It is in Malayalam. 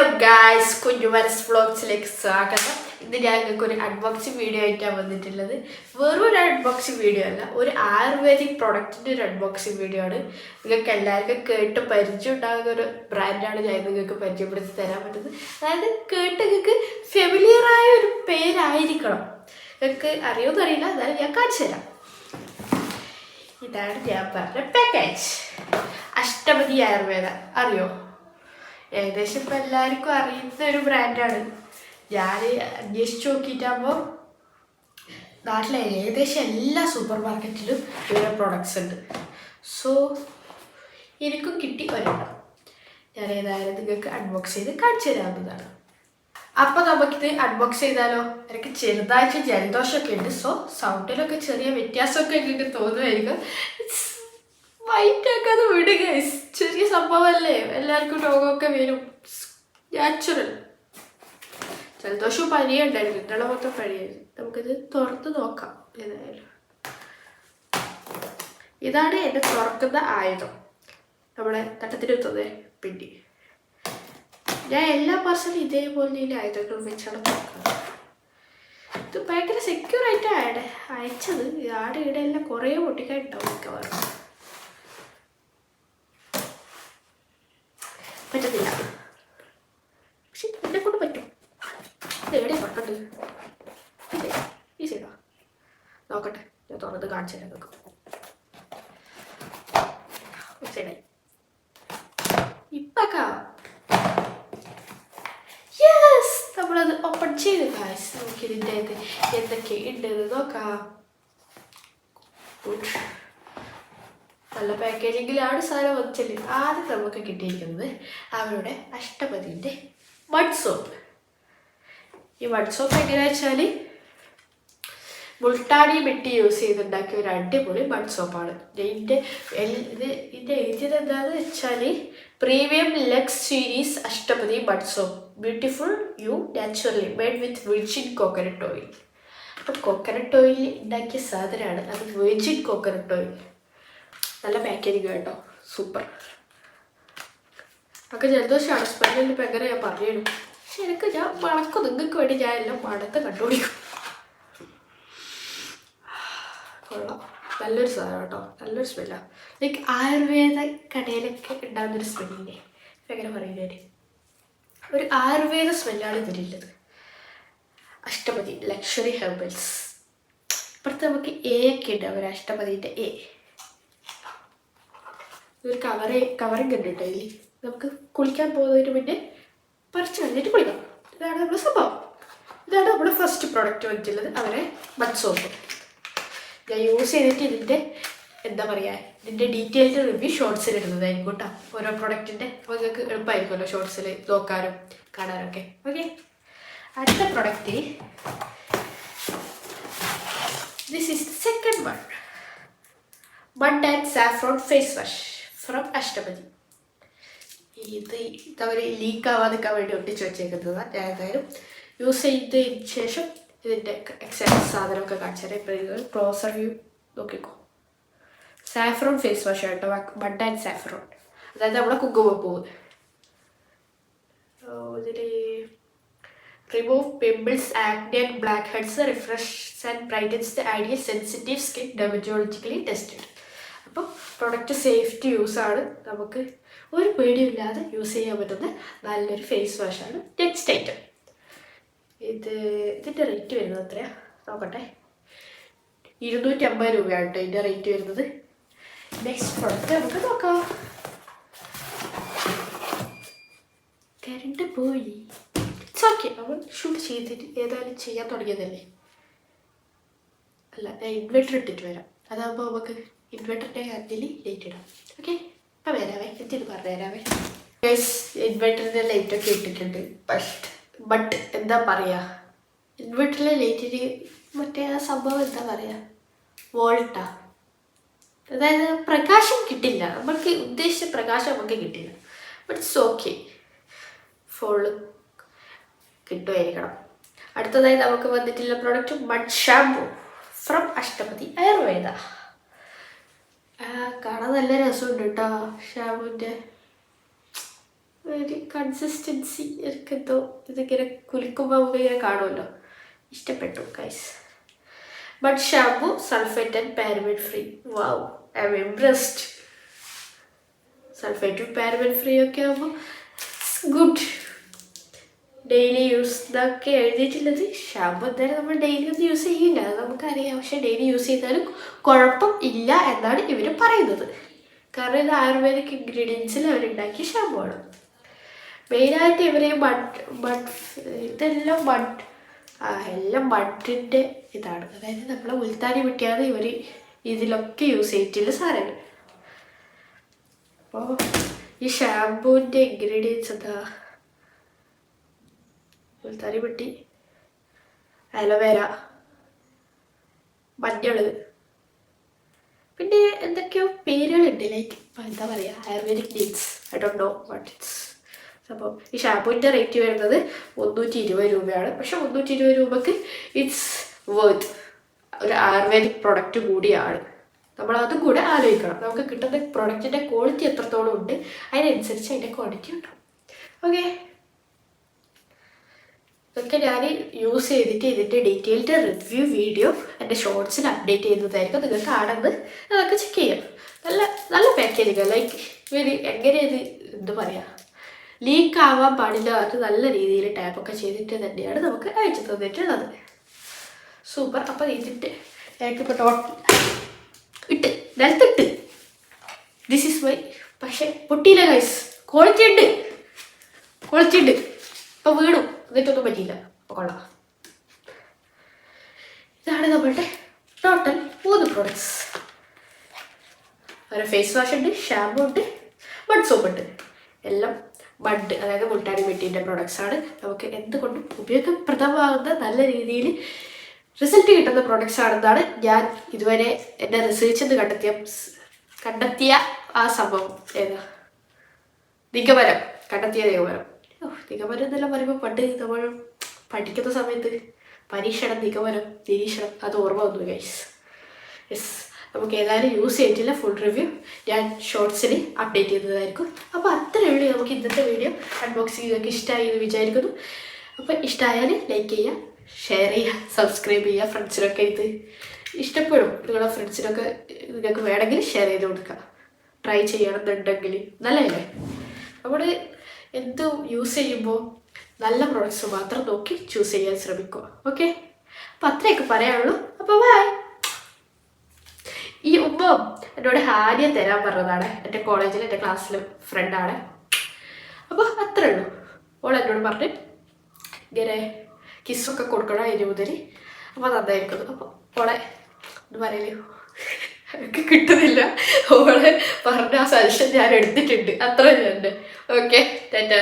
അപ്പ് ഗായ്സ്, കുഞ്ഞുമനസ് വ്ളോഗ്സിലേക്ക് സ്വാഗതം. ഇന്ന് ഞാൻ നിങ്ങൾക്ക് ഒരു അൺബോക്സിങ് വീഡിയോ ആയിട്ടാണ് വന്നിട്ടുള്ളത്. വെറും ഒരു അൺബോക്സിങ് വീഡിയോ അല്ല, ഒരു ആയുർവേദിക് പ്രൊഡക്റ്റിൻ്റെ ഒരു അൺബോക്സിങ് വീഡിയോ ആണ്. നിങ്ങൾക്ക് എല്ലാവർക്കും കേട്ട് പരിചയം ഉണ്ടാകുന്ന ഒരു ബ്രാൻഡാണ് ഞാൻ നിങ്ങൾക്ക് പരിചയപ്പെടുത്തി തരാൻ പറ്റുന്നത്. അതായത് കേട്ട് നിങ്ങൾക്ക് ഫെമിലിയറായ ഒരു പേരായിരിക്കണം. നിങ്ങൾക്ക് അറിയുമെന്ന് അറിയില്ല, എന്നാലും ഞാൻ കാണിച്ചു തരാം. ഇതാണ് ഞാൻ പറഞ്ഞ പാക്കേജ്. അഷ്ടപതി ആയുർവേദ അറിയോ? ഏകദേശം ഇപ്പം എല്ലാവർക്കും അറിയുന്ന ഒരു ബ്രാൻഡാണ്. ഞാൻ അന്വേഷിച്ച് നോക്കിയിട്ടാകുമ്പോൾ നാട്ടിലെ ഏകദേശം എല്ലാ സൂപ്പർ മാർക്കറ്റിലും ഇവരുടെ പ്രൊഡക്ട്സ് ഉണ്ട്. സോ എനിക്കും കിട്ടി ഒരെണ്ണം. ഞാൻ ഏതായാലും നിങ്ങൾക്ക് അൺബോക്സ് ചെയ്ത് കാണിച്ചു തരാവുന്നതാണ്. അപ്പോൾ നമുക്കിത് അൺബോക്സ് ചെയ്താലോ? എനിക്ക് ചെറുതായിട്ട് ജലദോഷമൊക്കെ ഉണ്ട്. സോ സൗണ്ടിലൊക്കെ ചെറിയ വ്യത്യാസമൊക്കെ എനിക്ക് തോന്നുമായിരിക്കും. വൈറ്റ് ആക്കാതെ വിടുക. ചെറിയ സംഭവമല്ലേ, എല്ലാവർക്കും രോഗമൊക്കെ വരും. നാച്ചുറൽ. ജലദോഷവും പനിയും ഉണ്ടായിരുന്നു, ഇന്നലെ മൊത്തം പനിയായിരുന്നു. നമുക്കിത് തുറന്ന് നോക്കാം. ഏതായാലും ഇതാണ് എന്നെ തുറക്കുന്ന ആയുധം. നമ്മുടെ തട്ടത്തിനെത്തുന്നേ പിണ്ടി. ഞാൻ എല്ലാ പാർസലും ഇതേപോലെ ആയുധങ്ങൾ വെച്ചാണ് തുറക്കുന്നത്. ഇത് ഭയങ്കര സെക്യൂറായിട്ടാണ് അയച്ചത്. ആടെ ഇവിടെ എല്ലാം കുറേ പൊട്ടിക്കാനുണ്ടാവും മിക്കവാറും. പറ്റത്തില്ല, പക്ഷെ എന്നെ കൊണ്ട് പറ്റും. എവിടെ തുറക്കണ്ട്? ഈ സൈഡാ? നോക്കട്ടെ, ഞാൻ തുറന്നത് കാണിച്ചു തരാം നിങ്ങൾക്ക്. ഒരു സൈഡായി ഇപ്പൊക്കാ. യെസ്, നമ്മളത് ഓപ്പൺ ചെയ്ത് ഗായ്സ്. നമുക്കിതിൻ്റെ അത് എന്തൊക്കെ ഉണ്ടെന്ന് നോക്കാം. നല്ല പാക്കേജിങ്ങിലാണ് സാധനം വച്ചല്. ആദ്യം നമുക്ക് കിട്ടിയിരിക്കുന്നത് അവരുടെ അഷ്ടപതിൻ്റെ മഡ് സോപ്പ്. ഈ മഡ് സോപ്പ് എങ്ങനെയാ വെച്ചാൽ മുൾട്ടാണി മിട്ടി യൂസ് ചെയ്തുണ്ടാക്കിയ ഒരു അടിപൊളി മഡ് സോപ്പാണ്. ഇതിൻ്റെ എഴുതിയത് എന്താണെന്ന് വെച്ചാൽ premium lux series Ashtapadi mud soap, beautiful you naturally made with virgin coconut oil. അപ്പം കോക്കനട്ട് ഓയിൽ ഉണ്ടാക്കിയ സാധനമാണ് അത്, വിർജിൻ കോക്കനട്ട് ഓയിൽ. നല്ല പാക്കേജിങ് കേട്ടോ, സൂപ്പർ. ഒക്കെ ജലദോഷമാണ്, സ്മെല്ലിൽ ഇപ്പം എങ്ങനെ ഞാൻ പറഞ്ഞു. പക്ഷെ എനിക്ക് ഞാൻ മണക്കും, നിങ്ങൾക്ക് വേണ്ടി ഞാൻ എല്ലാം മണത്ത് കണ്ടുപിടിക്കും. കൊള്ളാം, നല്ലൊരു സാധനം കേട്ടോ, നല്ലൊരു സ്മെല്ലാണ്. ലൈക്ക് ആയുർവേദ കടയിലൊക്കെ ഉണ്ടാകുന്നൊരു സ്മെല്ലില്ലേ, എങ്ങനെ പറയുന്നതിന് ഒരു ആയുർവേദ സ്മെല്ലാണ് ഇതിലുള്ളത്. Ashtapadi luxury herbals. ഇപ്പുറത്ത് നമുക്ക് എ ഒക്കെ ഉണ്ട്, അവർ അഷ്ടപതിൻ്റെ എ. ഒരു കവറിങ് ഉണ്ട് കേട്ടോ. ഇതിൽ നമുക്ക് കുളിക്കാൻ പോകുന്നതിന് മുന്നേ പറിച്ച് കഴിഞ്ഞിട്ട് കുളിക്കാം. ഇതാണ് നമ്മുടെ സംഭവം. ഇതാണ് നമ്മുടെ ഫസ്റ്റ് പ്രോഡക്റ്റ് വന്നിട്ടുള്ളത്, അവരെ മഡ് സോപ്പ്. ഞാൻ യൂസ് ചെയ്തിട്ട് ഇതിൻ്റെ എന്താ പറയുക, ഇതിൻ്റെ ഡീറ്റെയിൽഡ് റിവ്യൂ ഷോർട്സിൽ ഇടുന്നതായിരിക്കും കേട്ടോ. ഓരോ പ്രൊഡക്റ്റിൻ്റെ അപ്പോൾ നിങ്ങൾക്ക് എളുപ്പമായിരിക്കുമല്ലോ ഷോർട്സിൽ നോക്കാനും കാണാനൊക്കെ. ഓക്കെ, അടുത്ത product, this is the second one, mud and saffron face wash from Ashtapati. അവർ ലീക്ക് ആവാതിരിക്കാൻ വേണ്ടി ഒട്ടിച്ച് വെച്ചേക്കുന്നതാണ്. ഞാൻ എന്തായാലും യൂസ് ചെയ്തതിന് ശേഷം ഇതിൻ്റെ എക്സാക്ട് സാധനമൊക്കെ കാണിച്ചാൽ ഇപ്പോൾ ക്ലോസർ വ്യൂ നോക്കിക്കോ. സാഫ്രോൺ ഫേസ് വാഷ് ആട്ടോ, മഡ് ആൻഡ് സാഫ്രോൺ, അതായത് നമ്മുടെ കുങ്കുമപ്പൂവ്. ഇതിൽ remove pimples, acne and blackheads, refresh and brightens the ideal sensitive skin, dermatologically tested. അപ്പം പ്രൊഡക്റ്റ് സേഫ്റ്റി യൂസാണ്, നമുക്ക് ഒരു പേടിയില്ലാതെ യൂസ് ചെയ്യാൻ പറ്റുന്ന നല്ലൊരു ഫേസ് വാഷാണ്. നെക്സ്റ്റ് ഐറ്റം, ഇതിൻ്റെ റേറ്റ് വരുന്നത് എത്രയാണ് നോക്കട്ടെ. 250 രൂപയാണ് കേട്ടോ ഇതിൻ്റെ റേറ്റ് വരുന്നത്. നെക്സ്റ്റ് പ്രൊഡക്റ്റ് നമുക്ക് നോക്കാം. കറണ്ട് പോയി, ഇറ്റ്സ് ഓക്കെ, നമ്മൾ ഷൂട്ട് ചെയ്തിട്ട് ഏതായാലും ചെയ്യാൻ തുടങ്ങിയതല്ലേ. അല്ല, ഞാൻ ഇൻവെർട്ടർ ഇട്ടിട്ട് വരാം, അതാകുമ്പോൾ നമുക്ക് ഇൻവെർട്ടറിൻ്റെ അതിൽ ലൈറ്റ് ഇടാം. ഓക്കെ, ഇപ്പം വരാവേ, എന്തിന് പറഞ്ഞു തരാവേ. ഇൻവെർട്ടറിൻ്റെ ലൈറ്റൊക്കെ ഇട്ടിട്ടുണ്ട്. ബട്ട് എന്താ പറയുക, ഇൻവെർട്ടറിലെ ലൈറ്റിന് മറ്റേ ആ സംഭവം എന്താ പറയുക, വോൾട്ടാ, അതായത് പ്രകാശം കിട്ടില്ല, നമുക്ക് ഉദ്ദേശിച്ച പ്രകാശം നമുക്ക് കിട്ടില്ല. ബട്ട് ഇറ്റ്സ് ഓക്കെ, ഫോള് കിട്ടുമായിരിക്കണം. അടുത്തതായി നമുക്ക് വന്നിട്ടുള്ള product mud shampoo from Ashtapati Ayurveda. കാണാൻ നല്ല രസമുണ്ട് കേട്ടോ ഷാമ്പൂൻ്റെ. ഒരു കൺസിസ്റ്റൻസി എനിക്കെന്തോ ഇതിങ്ങനെ കുലിക്കുമ്പോൾ നമുക്ക് ഇങ്ങനെ കാണുമല്ലോ, ഇഷ്ടപ്പെട്ടു guys. But shampoo sulphate and paraben free. Wow, I'm impressed. സൾഫേറ്റും പാരബൻ ഫ്രീ ഒക്കെ ആകുമ്പോൾ ഗുഡ്. ഡെയിലി യൂസ് ഇതൊക്കെ എഴുതിയിട്ടുള്ളത്. ഷാമ്പു എന്തായാലും നമ്മൾ ഡെയിലി ഒന്നും യൂസ് ചെയ്യില്ല, അത് നമുക്കറിയാം. പക്ഷേ ഡെയിലി യൂസ് ചെയ്താലും കുഴപ്പം ഇല്ല എന്നാണ് ഇവർ പറയുന്നത്. കാരണം ഇത് ആയുർവേദിക് ഇൻഗ്രീഡിയൻസിൽ അവരുണ്ടാക്കിയ ഷാമ്പു ആണ്. മെയിനായിട്ട് ഇവർ ഇതെല്ലാം എല്ലാം മഡിൻ്റെ ഇതാണ്. അതായത് നമ്മളെ ഉൽത്താനി വെട്ടിയാണ് ഇവർ ഇതിലൊക്കെ യൂസ് ചെയ്തിട്ടുള്ള സാധനങ്ങൾ. അപ്പോൾ ഈ ഷാമ്പൂവിൻ്റെ ഇൻഗ്രീഡിയൻസ് എന്താ? ഉൽത്താനി വെട്ടി, അലോവേര, മഞ്ഞൾ, പിന്നെ എന്തൊക്കെയോ പേരുകളുണ്ട്. ലൈക്ക് എന്താ പറയുക, ayurvedic needs, I don't know what it's. അപ്പോൾ ഈ ഷാമ്പൂവിൻ്റെ റേറ്റ് വരുന്നത് 320 രൂപയാണ്. പക്ഷെ 320 രൂപക്ക് ഇറ്റ്സ് വർത്ത്. ഒരു ആയുർവേദിക് പ്രൊഡക്റ്റ് കൂടിയാണ്. നമ്മളതും കൂടെ ആലോചിക്കണം. നമുക്ക് കിട്ടുന്ന പ്രൊഡക്റ്റിൻ്റെ ക്വാളിറ്റി എത്രത്തോളം ഉണ്ട്, അതിനനുസരിച്ച് അതിൻ്റെ ക്വാണ്ടിറ്റി ഉണ്ടാവും. ഓക്കെ, ഇതൊക്കെ ഞാൻ യൂസ് ചെയ്തിട്ട് ഇതിൻ്റെ ഡീറ്റെയിൽഡ് റിവ്യൂ വീഡിയോ എൻ്റെ ഷോർട്സിൽ അപ്ഡേറ്റ് ചെയ്യുന്നതായിരിക്കും. നിങ്ങൾക്ക് ആണെന്ന് അതൊക്കെ ചെക്ക് ചെയ്യാം. നല്ല നല്ല പാക്കേജിങ്. ലൈക്ക് ഇവർ എങ്ങനെ ഇത് എന്താ പറയുക, ലീക്ക് ആവാൻ പാടില്ല, അത് നല്ല രീതിയിൽ ടാപ്പൊക്കെ ചെയ്തിട്ട് തന്നെയാണ് നമുക്ക് അയച്ചു തന്നിട്ടുള്ളത്. സൂപ്പർ. അപ്പം ഇതിൻ്റെ എനിക്കിപ്പോൾ ഇട്ട് നിലത്തിട്ട് ദിസ് ഈസ് മൈ. പക്ഷെ പൊട്ടിയില്ല ഗൈസ്, ക്വാളിറ്റി ഉണ്ട്. ഇപ്പം വീണു, എന്നിട്ടൊന്നും പറ്റിയില്ല. അപ്പോൾ കൊള്ളാം. ഇതാണ് നമ്മളുടെ ടോട്ടൽ 3 പ്രോഡക്ട്സ്. ഒരു ഫേസ് വാഷ് ഉണ്ട്, ഷാമ്പു ഉണ്ട്, ബഡ് സോപ്പ് ഉണ്ട്. എല്ലാം ബഡ്, അതായത് മുൾട്ടാനി മിട്ടിൻ്റെ പ്രോഡക്ട്സ് ആണ്. നമുക്ക് എന്തുകൊണ്ടും ഉപയോഗപ്രദമാകുന്ന, നല്ല രീതിയിൽ റിസൾട്ട് കിട്ടുന്ന പ്രോഡക്ട്സ് ആണെന്നാണ് ഞാൻ ഇതുവരെ എൻ്റെ റിസർച്ചിൽ നിന്ന് കണ്ടെത്തിയ ആ സംഭവം. ഏതാ? നിഗമനം. നിഗമനം എന്നെല്ലാം പറയുമ്പോൾ പണ്ട് നമ്മൾ പഠിക്കുന്ന സമയത്ത് പരീക്ഷണം, നിഗമനം, നിരീക്ഷണം, അത് ഓർമ്മ വന്നു ഗൈസ്. യെസ്, നമുക്ക് ഏതായാലും യൂസ് ചെയ്തിട്ടില്ല. ഫുൾ റിവ്യൂ ഞാൻ ഷോർട്സിൽ അപ്ഡേറ്റ് ചെയ്യുന്നതായിരിക്കും. അപ്പോൾ അത്രയേ ഉള്ളൂ നമുക്ക് ഇന്നത്തെ വീഡിയോ. അൺബോക്സിംഗ് നിങ്ങൾക്ക് ഇഷ്ടമായി എന്ന് വിചാരിക്കുന്നു. അപ്പോൾ ഇഷ്ടമായാൽ ലൈക്ക് ചെയ്യുക, ഷെയർ ചെയ്യുക, സബ്സ്ക്രൈബ് ചെയ്യുക. ഫ്രണ്ട്സിനൊക്കെ ഇത് ഇഷ്ടപ്പെടും. നിങ്ങളുടെ ഫ്രണ്ട്സിനൊക്കെ നിങ്ങൾക്ക് വേണമെങ്കിൽ ഷെയർ ചെയ്ത് കൊടുക്കുക. ട്രൈ ചെയ്യണമെന്നുണ്ടെങ്കിൽ നല്ലതല്ലേ. നമ്മൾ എന്ത് യൂസ് ചെയ്യുമ്പോൾ നല്ല പ്രോഡക്റ്റ്സ് മാത്രം നോക്കി ചൂസ് ചെയ്യാൻ ശ്രമിക്കുക. ഓക്കെ, അപ്പോൾ അത്രയൊക്കെ പറയാനുള്ളൂ. അപ്പോൾ ബൈ. ഈ ഉമ്മ എന്നോട് ഹാരിയ തരാൻ പറഞ്ഞതാണ്. എൻ്റെ കോളേജിൽ എൻ്റെ ക്ലാസ്സിലെ ഫ്രണ്ടാണ്. അപ്പോൾ അത്രേ ഉള്ളൂ. ഓൾ എന്നോട് പറഞ്ഞ് ഇങ്ങനെ കിസ്സൊക്കെ കൊടുക്കണം അതിന് മുതൽ. അപ്പോൾ നന്നായിരിക്കുന്നു. അപ്പോൾ ഓളെ എന്ന് പറയല് എനിക്ക് കിട്ടുന്നില്ല. ഓളെ പറഞ്ഞ ആ സജഷൻ ഞാൻ എടുത്തിട്ടുണ്ട്. അത്ര തന്നെ. ഓക്കെ, ടാറ്റാ.